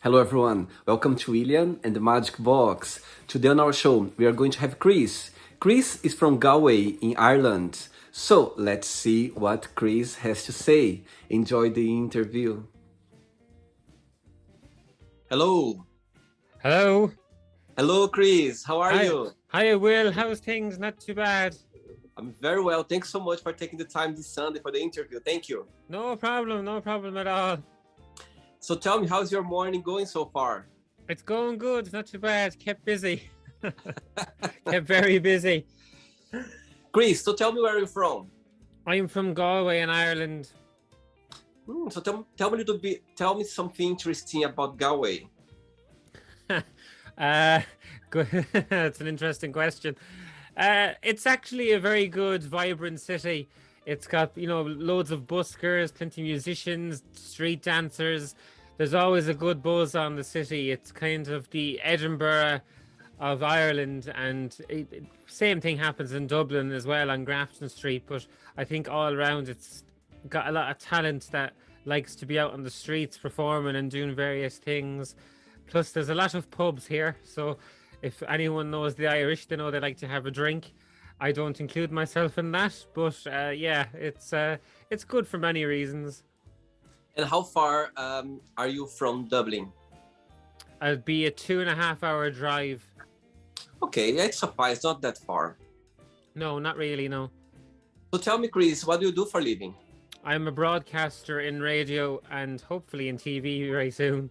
Hello everyone, welcome to William and the Magic Box. Today on our show, we are going to have Chris. Chris is from Galway in Ireland. So let's see what Chris has to say. Enjoy the interview. Hello. Hello. Hello Chris, how are Hi. you? Hi, Will. How's things? Not too bad. I'm very well. Thanks so much for taking the time this Sunday for the interview. Thank you. No problem at all. So tell me, how's your morning going so far? It's going good. It's not too bad. Kept busy. Kept very busy. Chris, so tell me where you're from. I'm from Galway in Ireland. So tell me a little bit, tell me something interesting about Galway. Good. That's an interesting question. It's actually a very good, vibrant city. It's got, loads of buskers, plenty of musicians, street dancers. There's always a good buzz on the city. It's kind of the Edinburgh of Ireland, and same thing happens in Dublin as well on Grafton Street. But I think all around it's got a lot of talent that likes to be out on the streets performing and doing various things. Plus, there's a lot of pubs here, so if anyone knows the Irish, they know they like to have a drink. I don't include myself in that, but it's good for many reasons. And how far are you from Dublin? I'd be a 2.5 hour drive. Okay, it's far. It's not that far. No, not really, no. So tell me, Chris, what do you do for a living? I'm a broadcaster in radio and hopefully in TV very soon.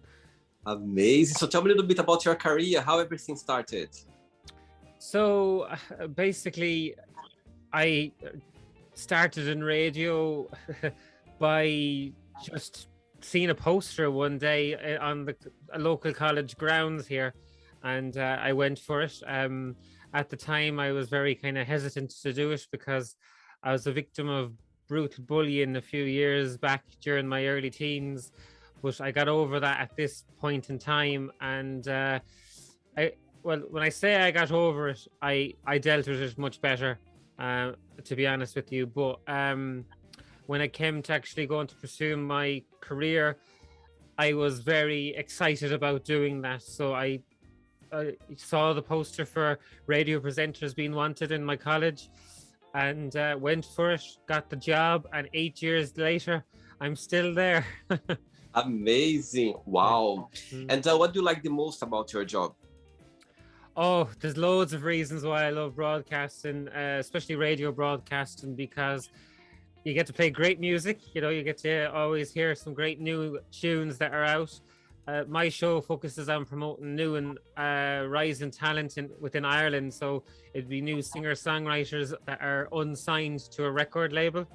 Amazing. So tell me a little bit about your career, how everything started. So basically, I started in radio by just seeing a poster one day on a local college grounds here, and I went for it. At the time, I was very kind of hesitant to do it because I was a victim of brutal bullying a few years back during my early teens, but I got over that at this point in time, and when I say I got over it, I dealt with it much better, to be honest with you. But when I came to actually going to pursue my career, I was very excited about doing that. So I saw the poster for radio presenters being wanted in my college and went for it, got the job, and 8 years later, I'm still there. Amazing. Wow. And what do you like the most about your job? Oh, there's loads of reasons why I love broadcasting, especially radio broadcasting, because you get to play great music. You get to always hear some great new tunes that are out. My show focuses on promoting new and rising talent within Ireland. So it'd be new singer-songwriters that are unsigned to a record label.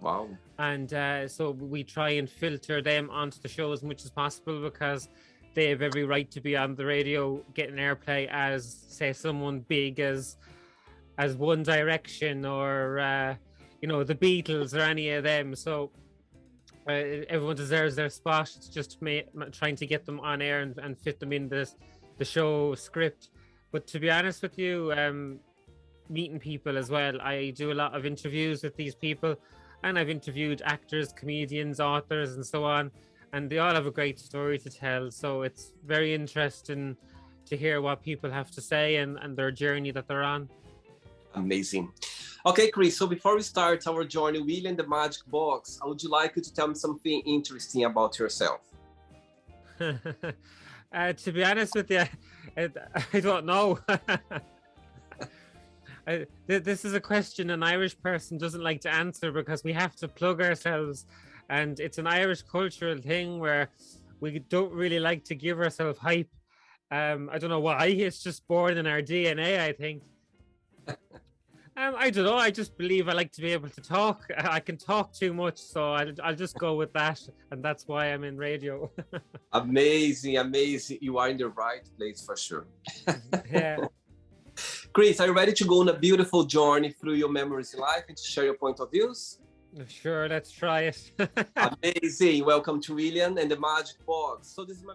Wow. And so we try and filter them onto the show as much as possible because they have every right to be on the radio getting airplay as, say, someone big as One Direction or, the Beatles or any of them. So everyone deserves their spot. It's just trying to get them on air and fit them in the show script. But to be honest with you, meeting people as well, I do a lot of interviews with these people, and I've interviewed actors, comedians, authors, and so on. And they all have a great story to tell. So it's very interesting to hear what people have to say and their journey that they're on. Amazing. Okay, Chris, so before we start our journey, William the Magic Box, I would like you to tell me something interesting about yourself. To be honest with you, I don't know. This is a question an Irish person doesn't like to answer because we have to plug ourselves. And it's an Irish cultural thing where we don't really like to give ourselves hype. I don't know why. It's just born in our DNA, I think. I don't know. I just believe I like to be able to talk. I can talk too much, so I'll just go with that. And that's why I'm in radio. Amazing. You are in the right place for sure. Yeah. Chris, are you ready to go on a beautiful journey through your memories in life and to share your point of views? Sure, let's try it. Amazing. Welcome to William and the Magic Box. So this is my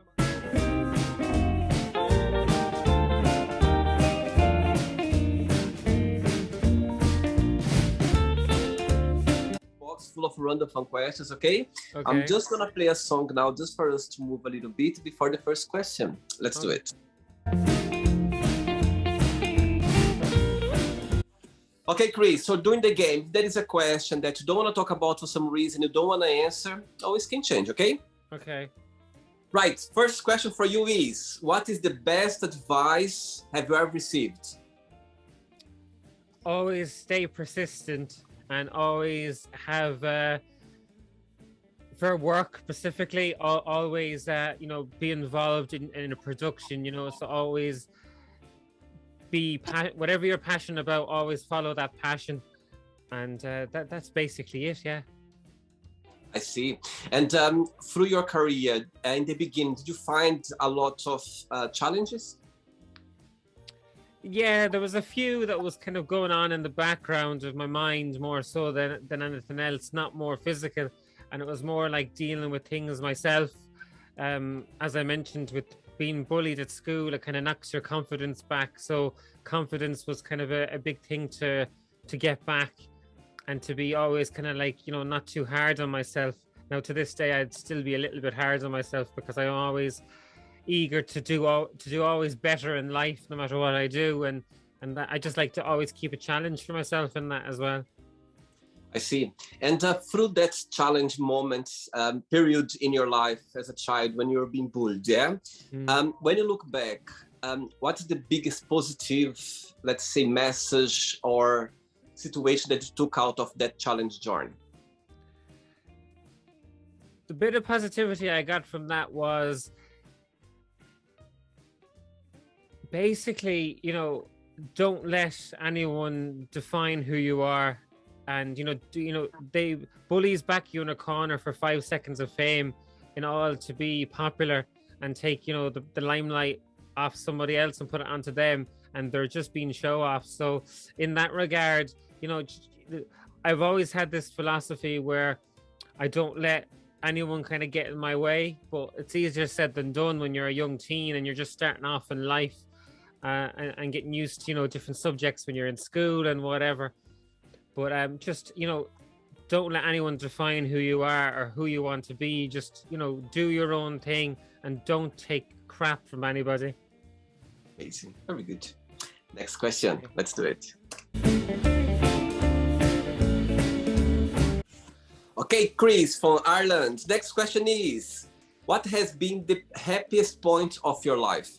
box full of random fun questions, okay? Okay. I'm just gonna play a song now just for us to move a little bit before the first question. Let's do it. Okay, Chris, so during the game, if there is a question that you don't want to talk about for some reason, you don't want to answer, always can change, okay? Okay. Right, first question for you is, what is the best advice have you ever received? Always stay persistent and always have, for work specifically, always, be involved in a production, so always be, whatever you're passionate about, always follow that passion. And that's basically it, yeah. I see. And through your career, in the beginning, did you find a lot of challenges? Yeah, there was a few that was kind of going on in the background of my mind more so than anything else, not more physical. And it was more like dealing with things myself. As I mentioned, with being bullied at school, it kind of knocks your confidence back. So confidence was kind of a big thing to get back, and to be always kind of like, not too hard on myself. Now, to this day, I'd still be a little bit hard on myself because I'm always eager to do always better in life, no matter what I do. And that, I just like to always keep a challenge for myself in that as well. I see. And through that challenge moment, period in your life as a child when you were being bullied, yeah? When you look back, what is the biggest positive, let's say, message or situation that you took out of that challenge journey? The bit of positivity I got from that was basically, don't let anyone define who you are. And they bullies back you in a corner for 5 seconds of fame in all to be popular and take the limelight off somebody else and put it onto them, and they're just being show off. So in that regard, I've always had this philosophy where I don't let anyone kind of get in my way, but it's easier said than done when you're a young teen and you're just starting off in life, and getting used to different subjects when you're in school and whatever. But just, don't let anyone define who you are or who you want to be. Just, do your own thing and don't take crap from anybody. Amazing. Very good. Next question. Let's do it. Okay, Chris from Ireland. Next question is, what has been the happiest point of your life?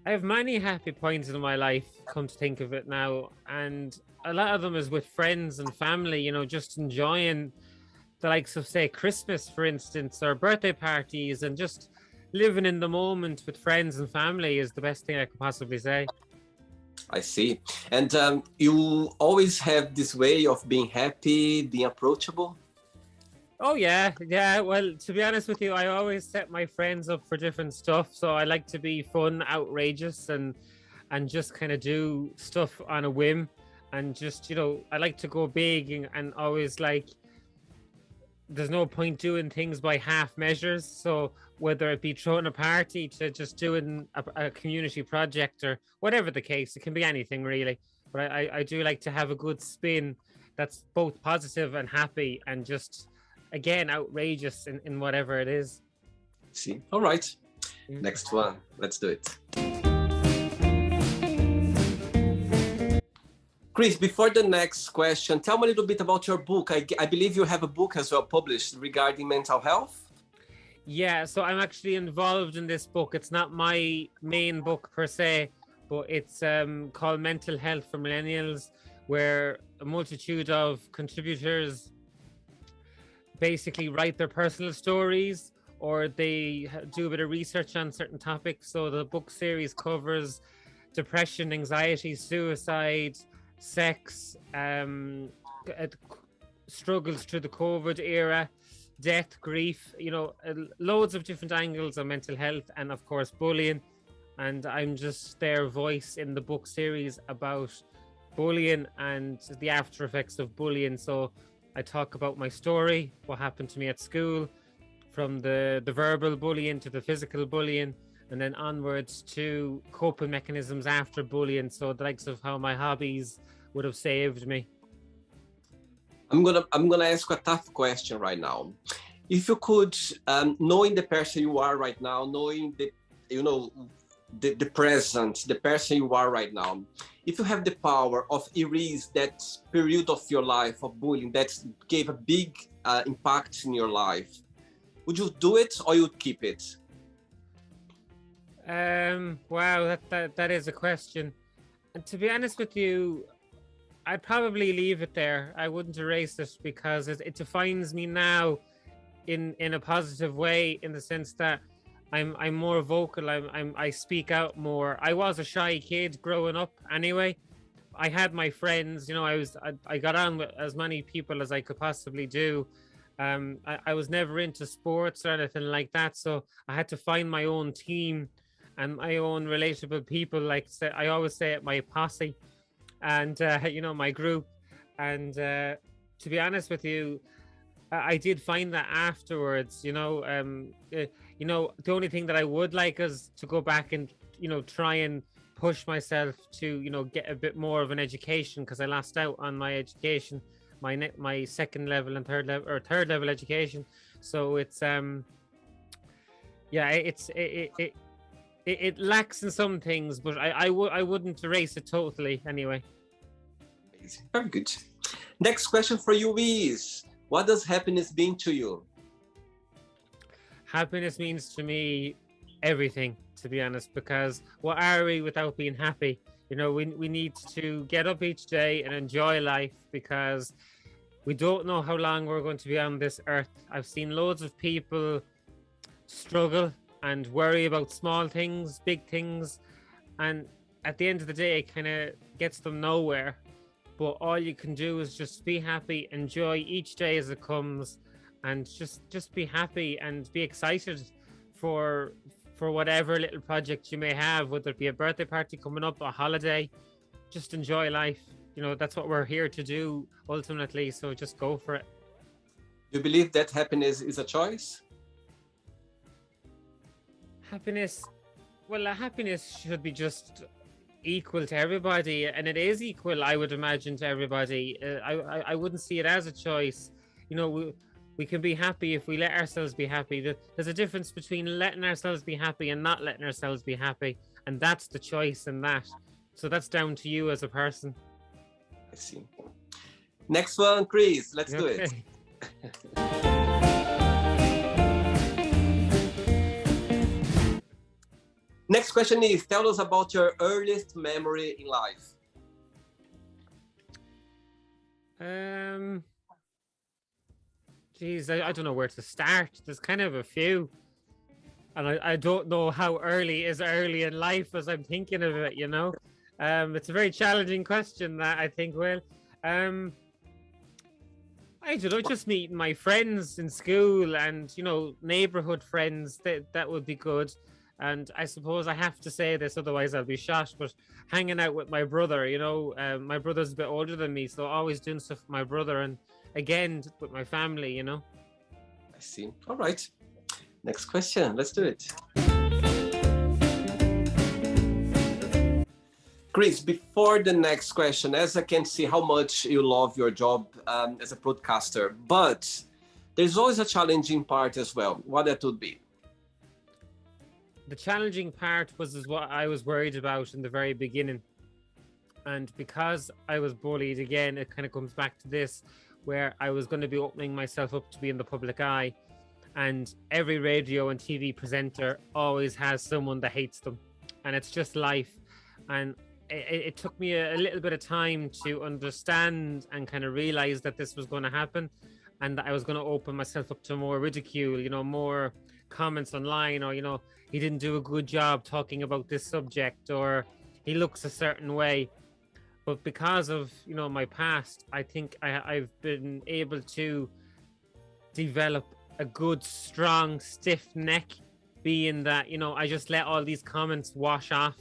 I have many happy points in my life, come to think of it now, and a lot of them is with friends and family, just enjoying the likes of, say, Christmas, for instance, or birthday parties, and just living in the moment with friends and family is the best thing I could possibly say. I see. And you always have this way of being happy, being approachable? Oh, yeah. Well, to be honest with you, I always set my friends up for different stuff. So I like to be fun, outrageous, and just kind of do stuff on a whim. And just, I like to go big and always like, there's no point doing things by half measures. So whether it be throwing a party to just doing a community project or whatever the case, it can be anything really. But I do like to have a good spin that's both positive and happy and just, again, outrageous in whatever it is. See, all right. Next one. Let's do it. Chris, before the next question, tell me a little bit about your book. I believe you have a book as well published regarding mental health. Yeah, so I'm actually involved in this book. It's not my main book per se, but it's called Mental Health for Millennials, where a multitude of contributors basically write their personal stories or they do a bit of research on certain topics. So the book series covers depression, anxiety, suicide, sex, struggles through the COVID era, death, grief, loads of different angles on mental health, and of course bullying. And I'm just their voice in the book series about bullying and the after effects of bullying. So I talk about my story, what happened to me at school, from the verbal bullying to the physical bullying, and then onwards to coping mechanisms after bullying. So the likes of how my hobbies would have saved me. I'm gonna ask a tough question right now. If you could, knowing the person you are right now, knowing the, you know, the present, the person you are right now, if you have the power of erase that period of your life of bullying that gave a big impact in your life, would you do it or you'd keep it? Wow, that is a question. And to be honest with you, I'd probably leave it there. I wouldn't erase it because it defines me now in a positive way, in the sense that I'm more vocal. I speak out more. I was a shy kid growing up anyway. I had my friends, I got on with as many people as I could possibly do. I was never into sports or anything like that, so I had to find my own team and my own relatable people. Like I always say, at my posse and my group. And to be honest with you, I did find that afterwards. The only thing that I would like is to go back and try and push myself to get a bit more of an education, because I lost out on my education, my second level and third level education. So it's it lacks in some things, but I wouldn't erase it totally anyway. Very good. Next question for you is, what does happiness mean to you? Happiness means to me everything, to be honest, because what are we without being happy? We need to get up each day and enjoy life, because we don't know how long we're going to be on this earth. I've seen loads of people struggle and worry about small things, big things, and at the end of the day, it kind of gets them nowhere. But all you can do is just be happy, enjoy each day as it comes, and just be happy and be excited for whatever little project you may have, whether it be a birthday party coming up, a holiday. Just enjoy life. That's what we're here to do ultimately, so just go for it. You believe that happiness is a choice? Happiness should be just equal to everybody, and it is equal, I would imagine, to everybody. I wouldn't see it as a choice. We can be happy if we let ourselves be happy. There's a difference between letting ourselves be happy and not letting ourselves be happy, and that's the choice in that. So that's down to you as a person. I see. Next one, Chris, let's do it. Next question is, tell us about your earliest memory in life. Geez, I don't know where to start. There's kind of a few. And I don't know how early is early in life as I'm thinking of it, It's a very challenging question, that I think, Will. I don't know, just meeting my friends in school and, neighborhood friends, that would be good. And I suppose I have to say this, otherwise I'll be shot, but hanging out with my brother, my brother's a bit older than me, so always doing stuff with my brother, and again, with my family, I see. All right. Next question. Let's do it. Chris, before the next question, as I can see how much you love your job as a broadcaster, but there's always a challenging part as well. What that would be? The challenging part was what I was worried about in the very beginning. And because I was bullied, again, it kind of comes back to this, where I was going to be opening myself up to be in the public eye. And every radio and TV presenter always has someone that hates them. And it's just life. And it took me a little bit of time to understand and kind of realize that this was going to happen, and that I was going to open myself up to more ridicule, more comments online, or, he didn't do a good job talking about this subject, or he looks a certain way. But because of, my past, I think I've been able to develop a good, strong, stiff neck, being that, I just let all these comments wash off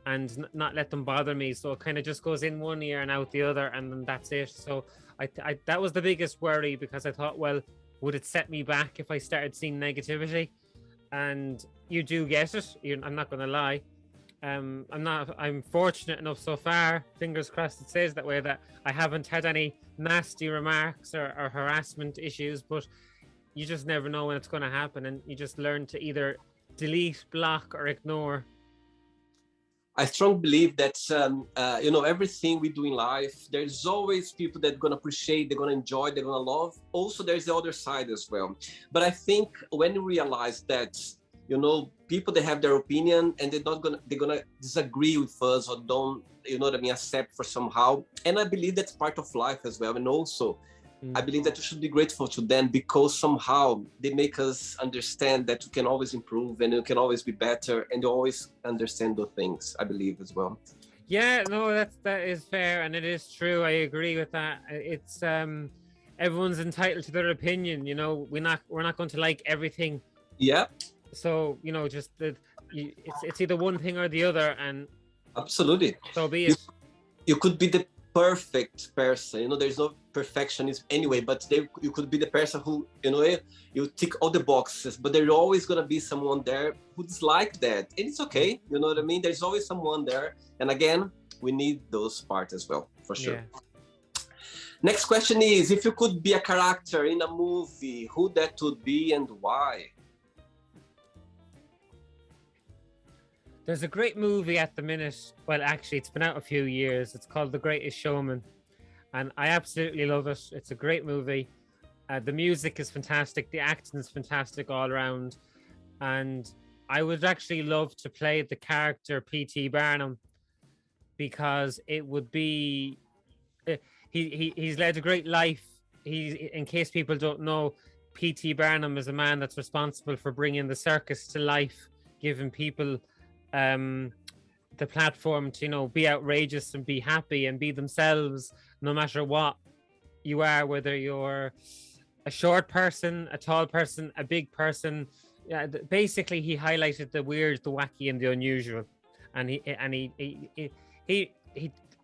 and not let them bother me. So it kind of just goes in one ear and out the other, and then that's it. So I that was the biggest worry, because I thought, well, would it set me back if I started seeing negativity? And you do get it, I'm not going to lie. I'm fortunate enough so far, fingers crossed it says that way, that I haven't had any nasty remarks or harassment issues, but you just never know when it's going to happen, and you just learn to either delete, block, or ignore. I strongly believe that everything we do in life, there's always people that are gonna appreciate, they're gonna enjoy, they're gonna love. Also, there's the other side as well. But I think when you realize that people, they have their opinion and they're gonna disagree with us or don't, accept for somehow. And I believe that's part of life as well. And also, I believe that we should be grateful to them, because somehow they make us understand that we can always improve and we can always be better, and you always understand the things, I believe, as well. Yeah, no, that is fair, and it is true. I agree with that. It's everyone's entitled to their opinion. We're not going to like everything. Yeah. So just that it's either one thing or the other, and absolutely. So be it. You could be the perfect person. There's no perfectionism anyway, but you could be the person who, you tick all the boxes, but there's always gonna be someone there who dislike that, and it's okay. You know what I mean? There's always someone there, and again, we need those parts as well, for sure. Yeah. Next question is, if you could be a character in a movie, who that would be and why? There's a great movie at the minute. Well, actually, it's been out a few years. It's called The Greatest Showman, and I absolutely love it. It's a great movie. The music is fantastic. The acting is fantastic all around. And I would actually love to play the character P.T. Barnum, because it would be... He's led a great life. In case people don't know, P.T. Barnum is a man that's responsible for bringing the circus to life, giving people the platform to be outrageous and be happy and be themselves, no matter what you are, whether you're a short person, a tall person, a big person. Basically, he highlighted the weird, the wacky, and the unusual, and it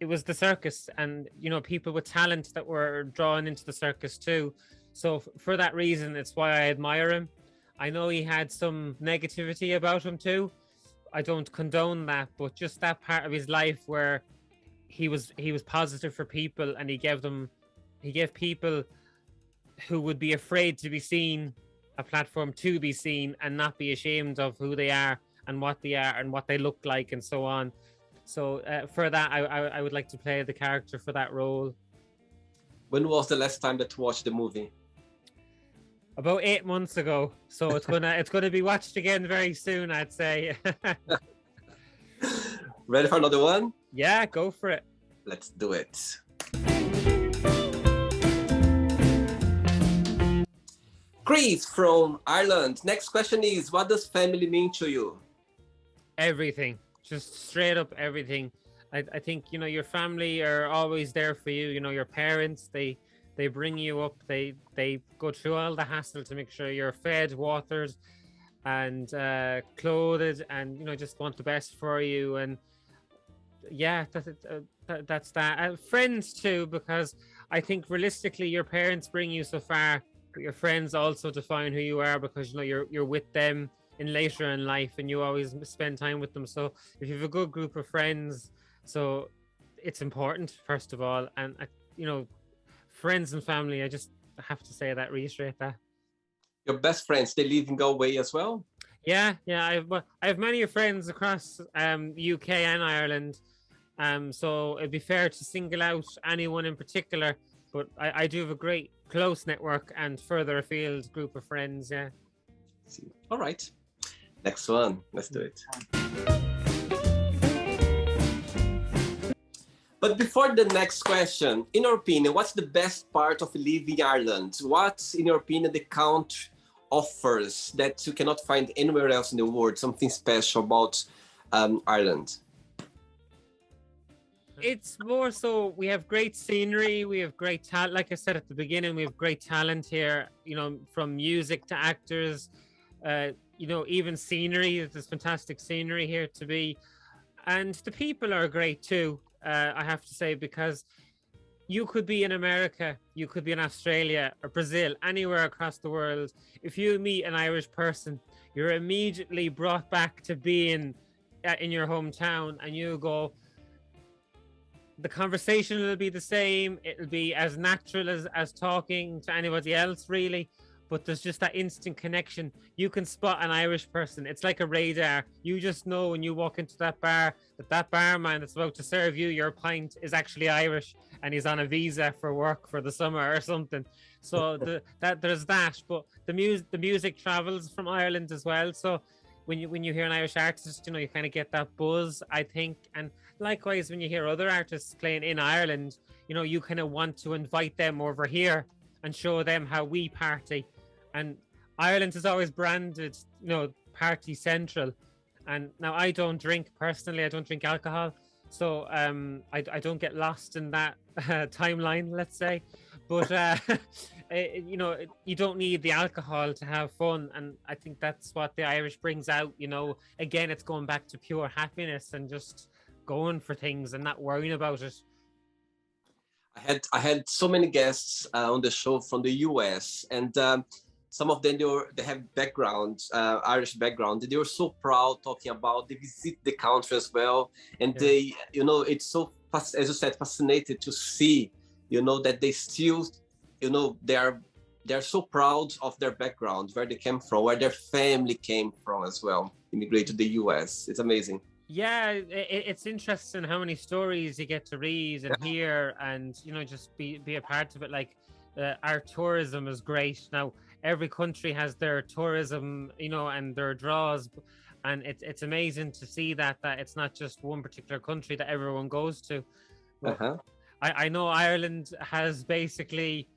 was the circus, and people with talent that were drawn into the circus too. So for that reason, it's why I admire him. I know he had some negativity about him too. I don't condone that, but just that part of his life where he was positive for people, and he gave people who would be afraid to be seen a platform to be seen and not be ashamed of who they are and what they are and what they look like and so on. So for that, I would like to play the character for that role. When was the last time that you watched the movie? About 8 months ago, so it's gonna be watched again very soon, I'd say. Ready for another one? Yeah, go for it. Let's do it. Chris from Ireland. Next question is, what does family mean to you? Everything, just straight up everything. I think your family are always there for you. Your parents, they bring you up. They go through all the hassle to make sure you're fed, watered, and clothed, and just want the best for you. And yeah, that's that. Friends too, because I think realistically, your parents bring you so far, but your friends also define who you are, because you're with them in later in life, and you always spend time with them. So if you have a good group of friends, so it's important first of all, and friends and family, I just have to say that, reiterate that. Your best friends, they live in Galway as well? Yeah. I have many friends across UK and Ireland. So it'd be fair to single out anyone in particular, but I do have a great close network and further afield group of friends. Yeah. All right. Next one. Let's do it. But before the next question, in your opinion, what's the best part of living in Ireland? What's, in your opinion, the country offers that you cannot find anywhere else in the world? Something special about Ireland? It's more so we have great scenery, we have great talent. Like I said at the beginning, we have great talent here, from music to actors, even scenery. There's fantastic scenery here to be. And the people are great too. I have to say, because you could be in America, you could be in Australia or Brazil, anywhere across the world. If you meet an Irish person, you're immediately brought back to being in your hometown, and you go, the conversation will be the same. It'll be as natural as talking to anybody else, really. But there's just that instant connection. You can spot an Irish person. It's like a radar. You just know when you walk into that bar that that barman that's about to serve you your pint is actually Irish and he's on a visa for work for the summer or something. So that there's that. But the music travels from Ireland as well. So when you hear an Irish artist, you know, you kind of get that buzz, I think. And likewise, when you hear other artists playing in Ireland, you know, you kind of want to invite them over here and show them how we party. And Ireland is always branded, you know, party central. And now I don't drink personally, I don't drink alcohol. So I don't get lost in that timeline, let's say. But, you know, you don't need the alcohol to have fun. And I think that's what the Irish brings out, you know. Again, it's going back to pure happiness and just going for things and not worrying about it. I had so many guests on the show from the US, and some of them they have background, Irish background. They were so proud talking about they visit the country as well, and they, you know, it's so, as you said, fascinated to see, you know, that they still, you know, they're so proud of their background, where they came from, where their family came from as well. Immigrate to the US. It's amazing. Yeah, it's interesting how many stories you get to read and hear, and you know, just be a part of it. Like our tourism is great now. Every country has their tourism, you know, and their draws, and it's amazing to see that it's not just one particular country that everyone goes to. I know Ireland has basically.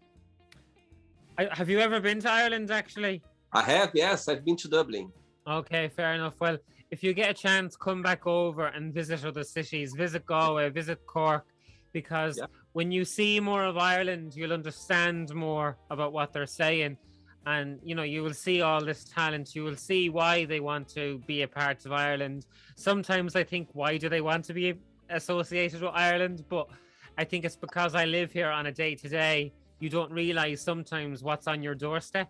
Have you ever been to Ireland? Actually, I have. Yes, I've been to Dublin. Okay, fair enough. Well, if you get a chance, come back over and visit other cities, visit Galway, visit Cork, because when you see more of Ireland, you'll understand more about what they're saying. And, you know, you will see all this talent. You will see why they want to be a part of Ireland. Sometimes I think, why do they want to be associated with Ireland? But I think it's because I live here on a day-to-day. You don't realize sometimes what's on your doorstep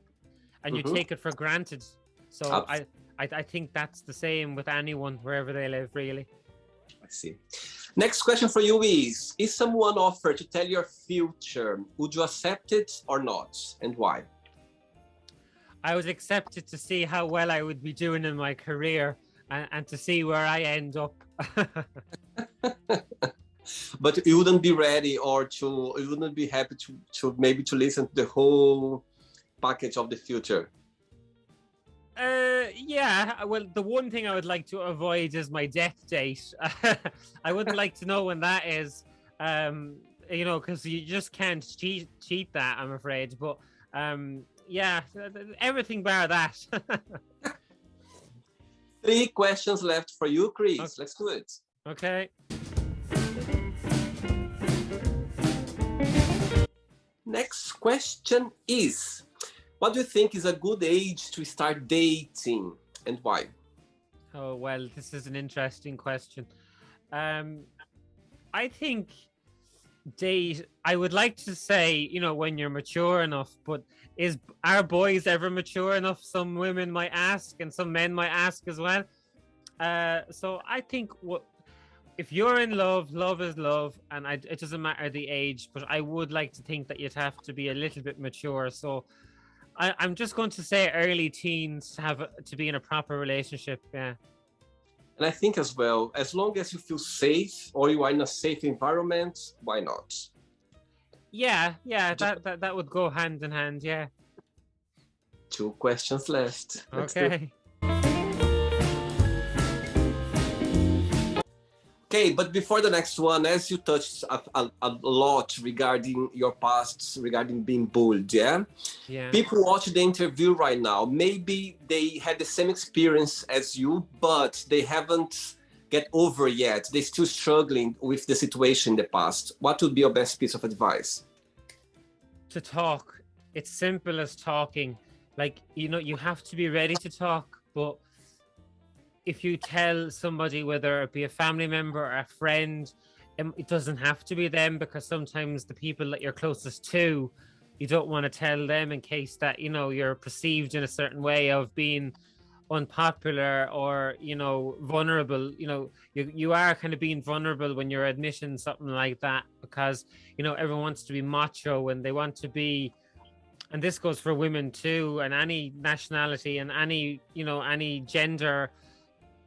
and you take it for granted. So I think that's the same with anyone, wherever they live, really. I see. Next question for you is someone offered to tell your future, would you accept it or not, and why? I would accept it to see how well I would be doing in my career and to see where I end up. But you wouldn't be ready, or you wouldn't be happy to maybe to listen to the whole package of the future? Yeah, well, the one thing I would like to avoid is my death date. I wouldn't like to know when that is, you know, because you just can't cheat that, I'm afraid. But yeah, everything bar that. 3 questions left for you, Chris. Okay. Let's do it. Okay. Next question is, what do you think is a good age to start dating, and why? Oh, well, this is an interesting question. I think I would like to say, you know, when you're mature enough, but are boys ever mature enough? Some women might ask, and some men might ask as well. So I think if you're in love, love is love, and it doesn't matter the age, but I would like to think that you'd have to be a little bit mature. So I'm just going to say early teens to be in a proper relationship. Yeah. And I think as well, as long as you feel safe or you are in a safe environment, why not? Yeah, that would go hand in hand. Yeah. 2 questions left. Okay. Okay, but before the next one, as you touched a lot regarding your past, regarding being bullied, yeah? People watch the interview right now. Maybe they had the same experience as you, but they haven't get over yet. They're still struggling with the situation in the past. What would be your best piece of advice? To talk. It's simple as talking. Like, you know, you have to be ready to talk, but if you tell somebody, whether it be a family member or a friend, it doesn't have to be them, because sometimes the people that you're closest to, you don't want to tell them in case that, you know, you're perceived in a certain way of being unpopular or vulnerable, you are kind of being vulnerable when you're admitting something like that, because everyone wants to be macho and they want to be, and this goes for women too, and any nationality and any gender.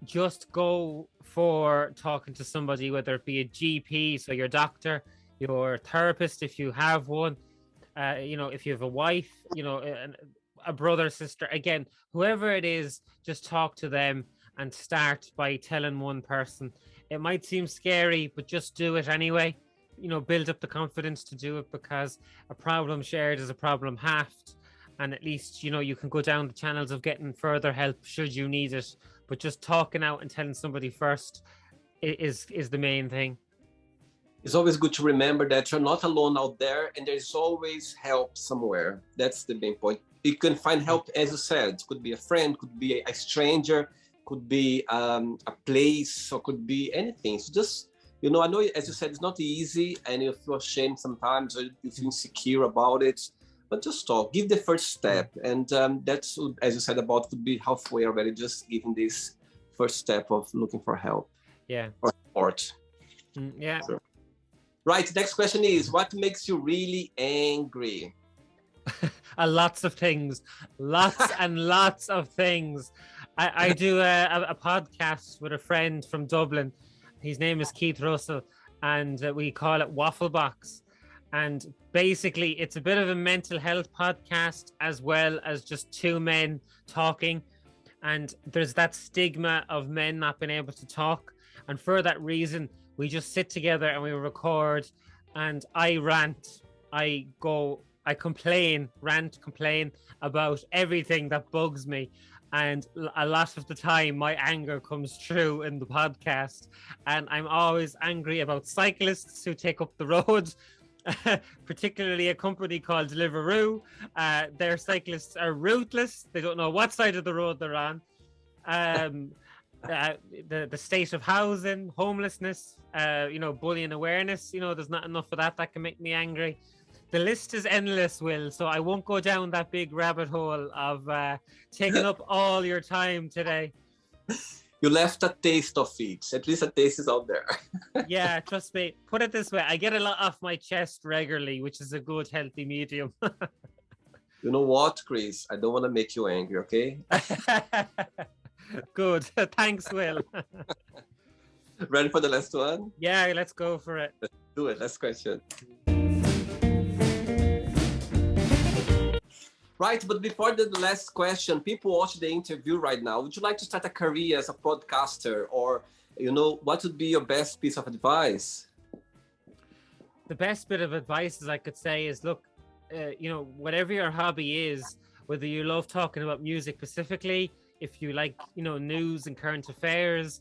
Just go for talking to somebody, whether it be a GP, so your doctor, your therapist if you have one, if you have a wife, a brother, sister, again, whoever it is, just talk to them and start by telling one person. It might seem scary, but just do it anyway. Build up the confidence to do it, because a problem shared is a problem halved. And at least, you can go down the channels of getting further help should you need it. But just talking out and telling somebody first is the main thing. It's always good to remember that you're not alone out there, and there's always help somewhere. That's the main point. You can find help, as you said. It could be a friend, could be a stranger, could be a place, or could be anything. So just, I know, as you said, it's not easy, and you feel ashamed sometimes, or you feel insecure about it. But just talk, give the first step. And that's, as you said, about could be halfway already, just giving this first step of looking for help. Yeah. Or support. Yeah. So. Right, next question is, what makes you really angry? Lots of things. Lots and lots of things. I do a podcast with a friend from Dublin. His name is Keith Russell, and we call it Waffle Box. And basically, it's a bit of a mental health podcast as well as just two men talking. And there's that stigma of men not being able to talk. And for that reason, we just sit together and we record. And I rant, I complain about everything that bugs me. And a lot of the time, my anger comes through in the podcast. And I'm always angry about cyclists who take up the road. Particularly a company called Deliveroo. Their cyclists are ruthless. They don't know what side of the road they're on. The state of housing, homelessness, bullying awareness, there's not enough of that can make me angry. The list is endless, Will, so I won't go down that big rabbit hole of taking up all your time today. You left a taste of it. At least a taste is out there. Yeah, trust me. Put it this way, I get a lot off my chest regularly, which is a good, healthy medium. You know what, Chris? I don't want to make you angry, okay? Good. Thanks, Will. Ready for the last one? Yeah, let's go for it. Let's do it. Last question. Right, but before the last question, people watch the interview right now. Would you like to start a career as a podcaster, or, what would be your best piece of advice? The best bit of advice, as I could say, is look, whatever your hobby is, whether you love talking about music specifically, if you like, news and current affairs,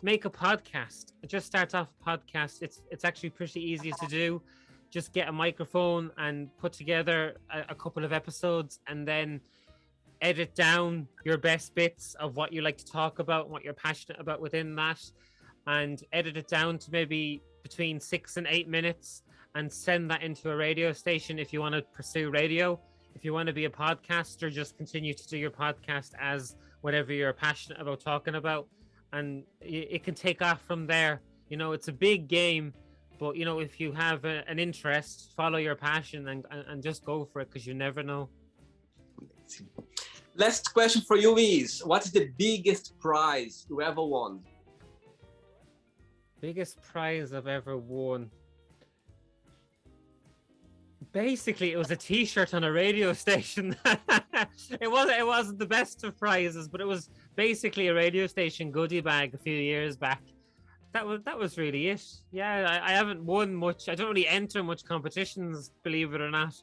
make a podcast. Just start off a podcast. It's actually pretty easy to do. Just get a microphone and put together a couple of episodes, and then edit down your best bits of what you like to talk about and what you're passionate about within that, and edit it down to maybe between 6 and 8 minutes, and send that into a radio station if you want to pursue radio. If you want to be a podcaster, just continue to do your podcast as whatever you're passionate about talking about, and it can take off from there. It's a big game. But, if you have an interest, follow your passion and just go for it, because you never know. Last question for you is, what is the biggest prize you ever won? Biggest prize I've ever won? Basically, it was a T-shirt on a radio station. It wasn't the best of prizes, but it was basically a radio station goodie bag a few years back. That was really it. Yeah, I haven't won much. I don't really enter much competitions, believe it or not.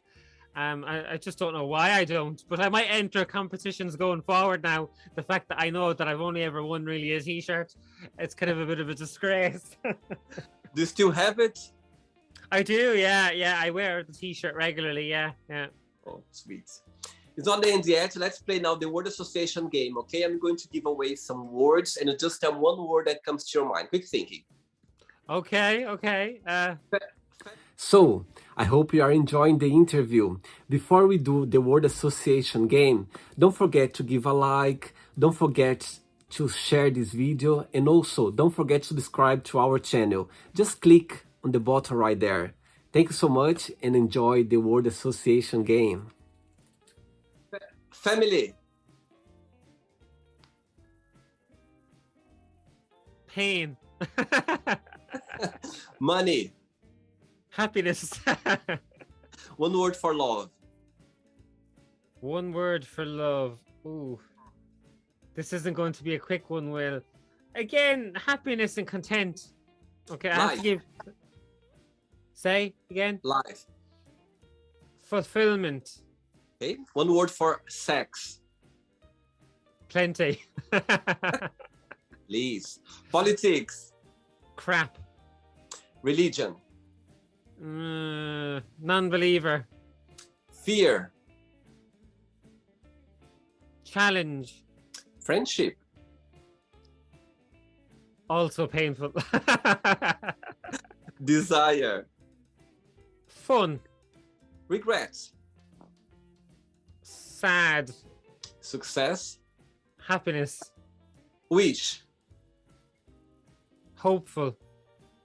I just don't know why I don't, but I might enter competitions going forward now. The fact that I know that I've only ever won really a T-shirt, it's kind of a bit of a disgrace. Do you still have it? I do, yeah. I wear the T-shirt regularly, yeah. Oh, sweet. It's not the end yet. Let's play now the word association game, okay? I'm going to give away some words, and you just tell one word that comes to your mind. Quick thinking. Okay. So, I hope you are enjoying the interview. Before we do the word association game, don't forget to give a like, don't forget to share this video, and also don't forget to subscribe to our channel. Just click on the button right there. Thank you so much and enjoy the word association game. Family. Pain. Money. Happiness. One word for love. One word for love. Ooh. This isn't going to be a quick one, Will. Again, happiness and content. Okay, I have to give... Say again? Life. Fulfillment. Okay. One word for sex. Plenty. Please. Politics. Crap. Religion. Non-believer. Fear. Challenge. Friendship. Also painful. Desire. Fun. Regrets. Sad. Success. Happiness. Wish. Hopeful.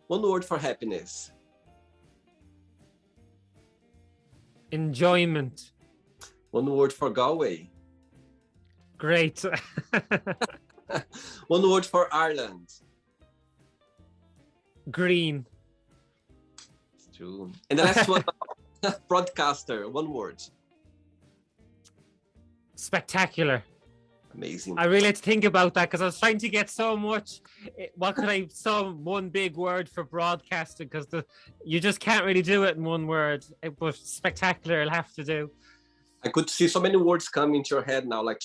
One word for happiness. Enjoyment. One word for Galway. Great. One word for Ireland. Green. True. And the last one, broadcaster. One word. Spectacular. Amazing. I really had to think about that because I was trying to get so much. What could I? One big word for broadcasting because you just can't really do it in one word. But spectacular, I'll have to do. I could see so many words come into your head now, like.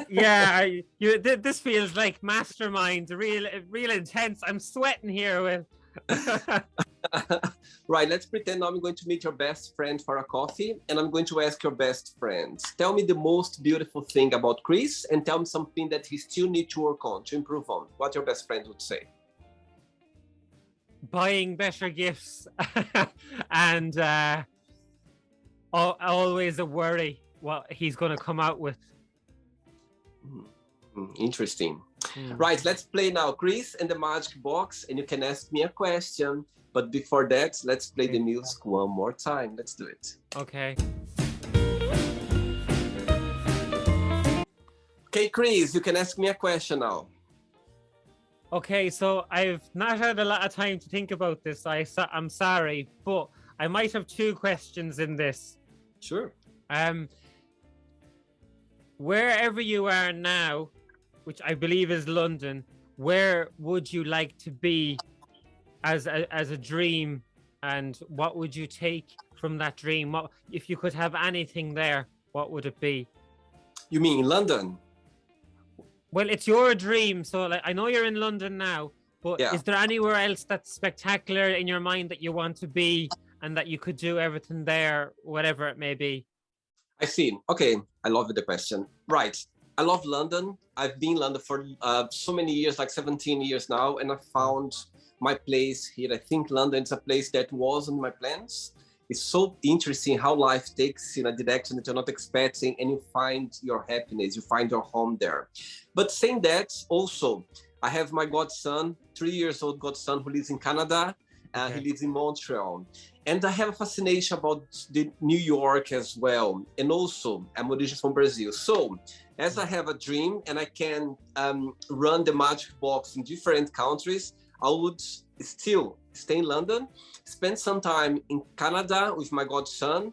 Yeah, this feels like mastermind, real intense. I'm sweating here, Will. Right, let's pretend now I'm going to meet your best friend for a coffee and I'm going to ask your best friend. Tell me the most beautiful thing about Chris and tell me something that he still needs to work on, to improve on. What your best friend would say? Buying better gifts and always a worry what he's going to come out with. Interesting. Right, let's play now Chris and the Magic Box and you can ask me a question. But before that, let's play the music one more time. Let's do it. Okay. Okay, Chris, you can ask me a question now. Okay, so I've not had a lot of time to think about this. I'm sorry, but I might have two questions in this. Sure. Wherever you are now, which I believe is London, where would you like to be as a dream, and what would you take from that dream? What, if you could have anything there, what would it be? You mean London? Well, it's your dream, so like, I know you're in London now, but yeah. Is there anywhere else that's spectacular in your mind that you want to be and that you could do everything there, whatever it may be? I see. Okay, I love the question. Right, I love London. I've been in London for so many years, like 17 years now, and I found my place here. I think London is a place that was on my plans. It's so interesting how life takes in a direction that you're not expecting and you find your happiness, you find your home there. But saying that, also, I have my godson, 3 years old godson who lives in Canada. He lives in Montreal. And I have a fascination about New York as well. And also, I'm originally from Brazil. So, as I have a dream and I can run the Magic Box in different countries, I would still stay in London, spend some time in Canada with my godson,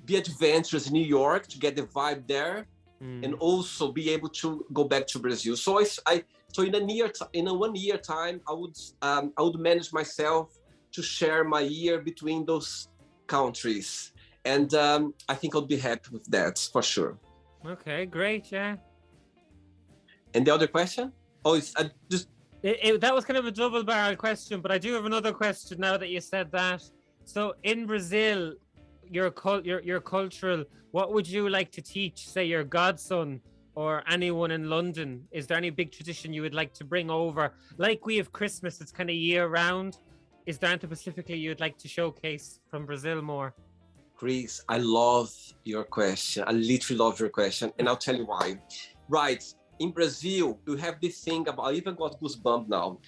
be adventurous in New York to get the vibe there, and also be able to go back to Brazil. So in a 1 year time, I would manage myself to share my year between those countries, and I think I'll be happy with that for sure. Okay, great, yeah. And the other question? Oh, it's just. That was kind of a double-barrel question, but I do have another question now that you said that. So in Brazil, your cultural, what would you like to teach, say, your godson or anyone in London? Is there any big tradition you would like to bring over? Like we have Christmas, it's kind of year-round. is there anything specifically you'd like to showcase from Brazil more? Chris, I love your question. I literally love your question, and I'll tell you why. Right. In Brazil, you have this thing about, I even got goosebumps now.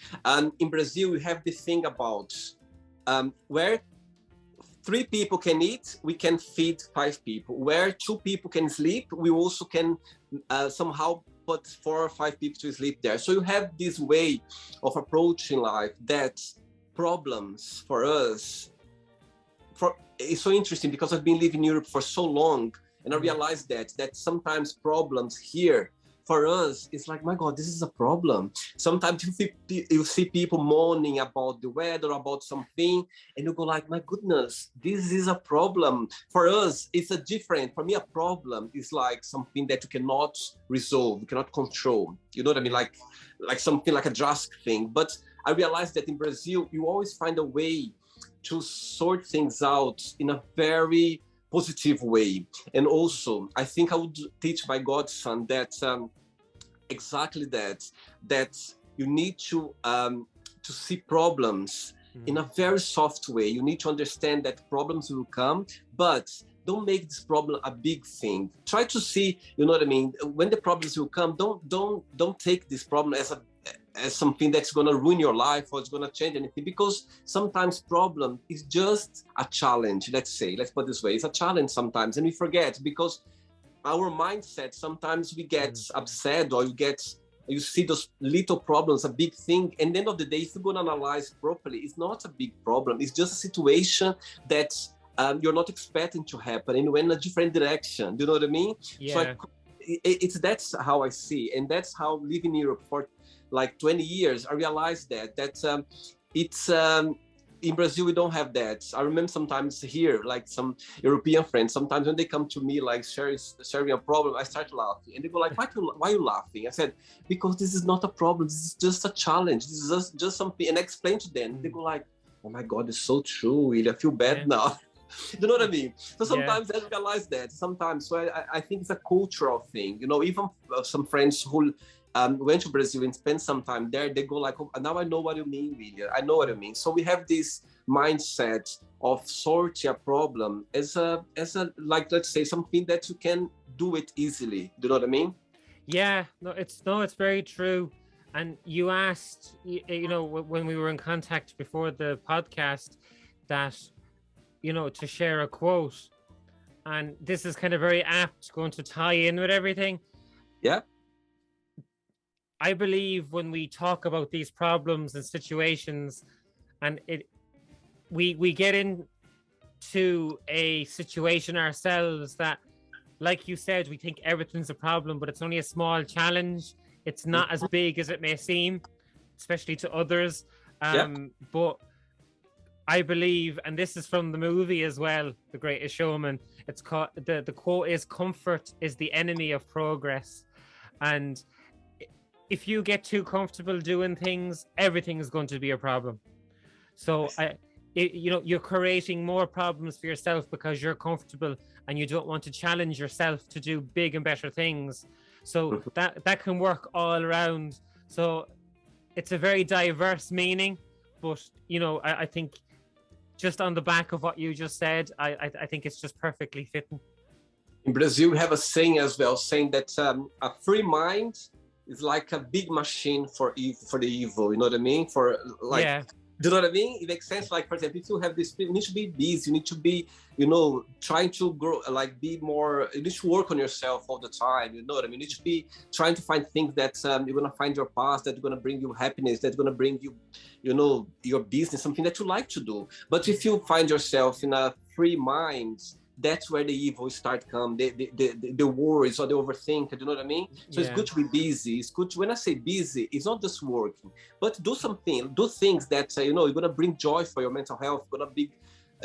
In Brazil, you have this thing about where 3 people can eat, we can feed 5 people. Where 2 people can sleep, we also can somehow put 4 or 5 people to sleep there. So you have this way of approaching life that problems for us, it's so interesting because I've been living in Europe for so long, and I realized that sometimes problems here for us, it's like, my God, this is a problem. Sometimes you see people moaning about the weather, about something, and you go like, my goodness, this is a problem. For us, it's a different, for me, a problem is like something that you cannot resolve, you cannot control. You know what I mean? Like something like a drastic thing. But I realized that in Brazil, you always find a way to sort things out in a very positive way. And also, I think I would teach my godson that exactly that you need to see problems in a very soft way. You need to understand that problems will come, but don't make this problem a big thing. Try to see, you know what I mean, when the problems will come, don't take this problem as something that's going to ruin your life or it's going to change anything, because sometimes problem is just a challenge. Let's put it this way, it's a challenge sometimes, and we forget because our mindset, sometimes we get upset, or you see those little problems, a big thing, and at the end of the day, if you're going to analyze properly, it's not a big problem, it's just a situation that you're not expecting to happen and went in a different direction. Do you know what I mean? Yeah. So that's how I see, and that's how living in Europe for like 20 years, I realized that it's in Brazil, we don't have that. I remember sometimes here, like some European friends, sometimes when they come to me, like sharing a problem, I start laughing. And they go like, why are you laughing? I said, because this is not a problem. This is just a challenge. This is just something. And I explain to them. They go like, oh my God, it's so true. I feel bad now. You know what I mean? So sometimes I realize that. Sometimes, so I think it's a cultural thing. You know, even some friends who went to Brazil and spent some time there, they go like, oh, now I know what you mean, William. I know what you mean. So we have this mindset of sorting a problem as a like, let's say, something that you can do it easily. Do you know what I mean? Yeah, it's very true. And you asked, you know, when we were in contact before the podcast, that, you know, to share a quote, and this is kind of very apt, going to tie in with everything. Yeah. I believe when we talk about these problems and situations, and we get into a situation ourselves that, like you said, we think everything's a problem, but it's only a small challenge. It's not as big as it may seem, especially to others. But I believe, and this is from the movie as well, The Greatest Showman, it's called, the quote is, comfort is the enemy of progress. And if you get too comfortable doing things, everything is going to be a problem. So you know, you're creating more problems for yourself because you're comfortable and you don't want to challenge yourself to do big and better things. So that can work all around. So it's a very diverse meaning, but you know, I think just on the back of what you just said, I think it's just perfectly fitting. In Brazil, we have a saying as well, saying that a free mind is like a big machine for the evil. You know what I mean? For like. Yeah. Do you know what I mean? It makes sense. Like, for example, if you have this, you need to be busy. You need to be, you know, trying to grow, like be more, you need to work on yourself all the time. You know what I mean? You need to be trying to find things that you're going to find your past, that's going to bring you happiness, that's going to bring you, you know, your business, something that you like to do. But if you find yourself in a free mind, that's where the evil start come, the worries or the overthinking. You know what I mean? So it's good to be busy. It's good to, when I say busy, it's not just working, but do things that you know, you're gonna bring joy for your mental health.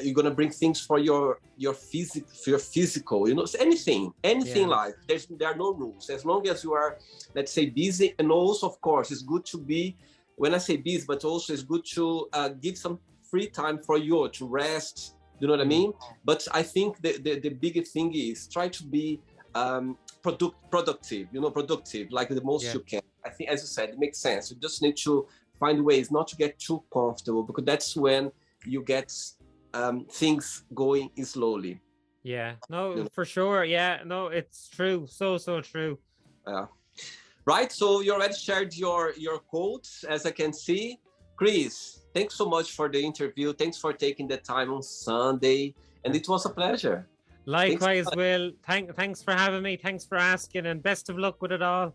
You're gonna bring things for your physical. You know, so anything in life. There are no rules as long as you are, let's say, busy. And also, of course, it's good to be, when I say busy, but also it's good to give some free time for you to rest. You know what I mean? But I think the biggest thing is try to be productive, you know, productive, like the most you can. I think, as you said, it makes sense. You just need to find ways not to get too comfortable, because that's when you get things going slowly. Yeah, no, for sure. Yeah, no, it's true. So true. Right, so you already shared your quotes, as I can see. Chris, thanks so much for the interview. Thanks for taking the time on Sunday, and it was a pleasure. Likewise, Will. Thanks for having me. Thanks for asking, and best of luck with it all.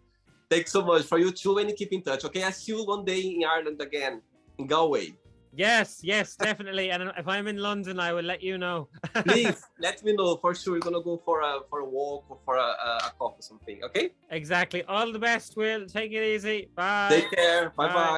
Thanks so much for you too, and keep in touch. Okay, I'll see you one day in Ireland again, in Galway. Yes, definitely. And if I'm in London, I will let you know. Please let me know for sure. We're gonna go for a walk or for a coffee or something. Okay. Exactly. All the best, Will. Take it easy. Bye. Take care. Bye.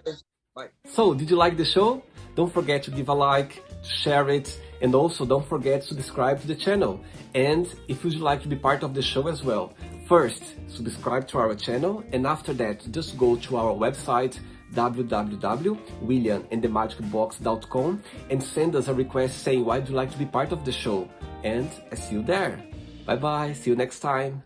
Bye. So, did you like the show? Don't forget to give a like, share it, and also don't forget to subscribe to the channel. And if you'd like to be part of the show as well, first subscribe to our channel, and after that just go to our website www.williamandthemagicbox.com and send us a request saying why you'd like to be part of the show, and I see you there. Bye bye, see you next time.